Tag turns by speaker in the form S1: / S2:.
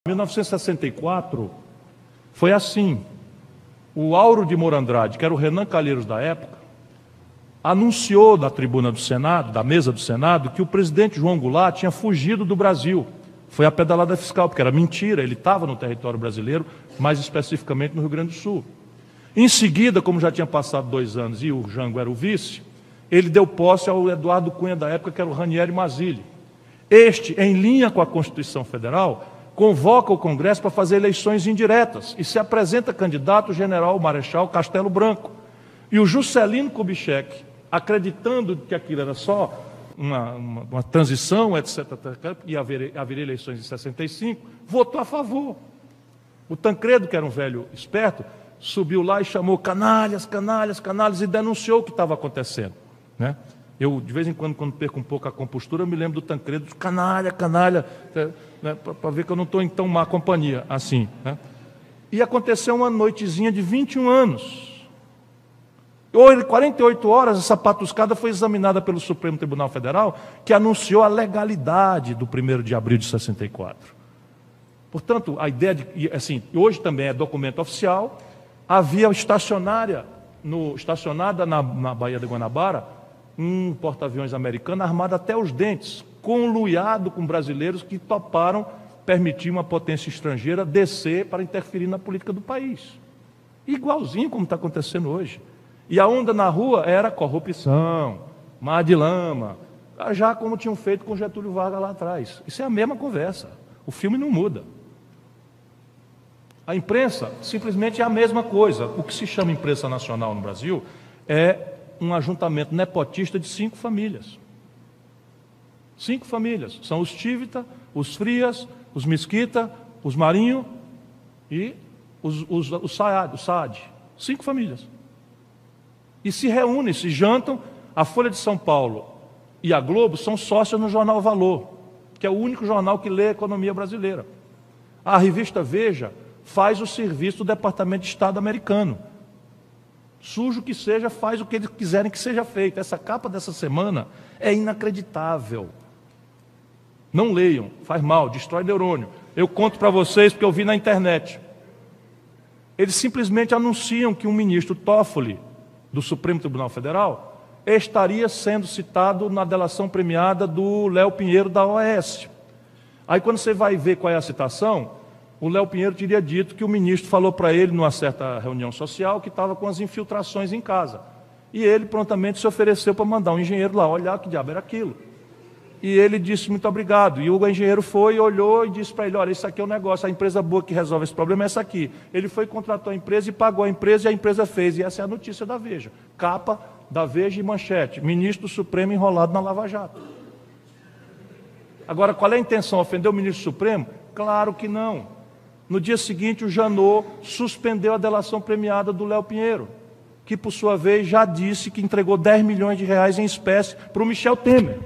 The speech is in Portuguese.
S1: Em 1964, foi assim. O Auro de Moura Andrade, que era o Renan Calheiros da época, anunciou na tribuna do Senado, da mesa do Senado, que o presidente João Goulart tinha fugido do Brasil. Foi a pedalada fiscal, porque era mentira, ele estava no território brasileiro, mais especificamente no Rio Grande do Sul. Em seguida, como já tinha passado 2 anos e o Jango era o vice, ele deu posse ao Eduardo Cunha da época, que era o Ranieri Mazzilli. Este, em linha com a Constituição Federal, convoca o Congresso para fazer eleições indiretas e se apresenta candidato o general Marechal Castelo Branco. E o Juscelino Kubitschek, acreditando que aquilo era só uma transição, etc., e haveria eleições em 65, votou a favor. O Tancredo, que era um velho esperto, subiu lá e chamou canalhas, canalhas, canalhas, e denunciou o que estava acontecendo, né? Eu, de vez em quando perco um pouco a compostura, eu me lembro do Tancredo, canalha, canalha, né, para ver que eu não estou em tão má companhia assim, né? E aconteceu uma noitezinha de 21 anos. 48 horas, essa patuscada foi examinada pelo Supremo Tribunal Federal, que anunciou a legalidade do 1º de abril de 64. Portanto, a ideia de, assim, hoje também é documento oficial, havia estacionada na Baía de Guanabara, um porta-aviões americano armado até os dentes, conluiado com brasileiros que toparam permitir uma potência estrangeira descer para interferir na política do país. Igualzinho como está acontecendo hoje. E a onda na rua era corrupção, mar de lama, já como tinham feito com Getúlio Vargas lá atrás. Isso é a mesma conversa. O filme não muda. A imprensa simplesmente é a mesma coisa. O que se chama imprensa nacional no Brasil é um ajuntamento nepotista de 5 famílias. 5 famílias. São os Tivita, os Frias, os Mesquita, os Marinho e os Saad. 5 famílias. E se reúnem, se jantam. A Folha de São Paulo e a Globo são sócias no jornal Valor, que é o único jornal que lê a economia brasileira. A revista Veja faz o serviço do Departamento de Estado americano. Sujo que seja, faz o que eles quiserem que seja feito. Essa capa dessa semana é inacreditável. Não leiam, faz mal, destrói neurônio. Eu conto para vocês porque eu vi na internet. Eles simplesmente anunciam que um ministro Toffoli, do Supremo Tribunal Federal, estaria sendo citado na delação premiada do Léo Pinheiro da OAS. Aí quando você vai ver qual é a citação, o Léo Pinheiro teria dito que o ministro falou para ele, numa certa reunião social, que estava com as infiltrações em casa. E ele prontamente se ofereceu para mandar um engenheiro lá olhar que diabo era aquilo. E ele disse muito obrigado. E o engenheiro foi, olhou e disse para ele, olha, isso aqui é um negócio, a empresa boa que resolve esse problema é essa aqui. Ele foi, contratou a empresa e pagou a empresa, e a empresa fez. E essa é a notícia da Veja. Capa da Veja e manchete. Ministro do Supremo enrolado na Lava Jato. Agora, qual é a intenção? Ofender o ministro do Supremo? Claro que não. No dia seguinte, o Janot suspendeu a delação premiada do Léo Pinheiro, que, por sua vez, já disse que entregou 10 milhões de reais em espécie para o Michel Temer.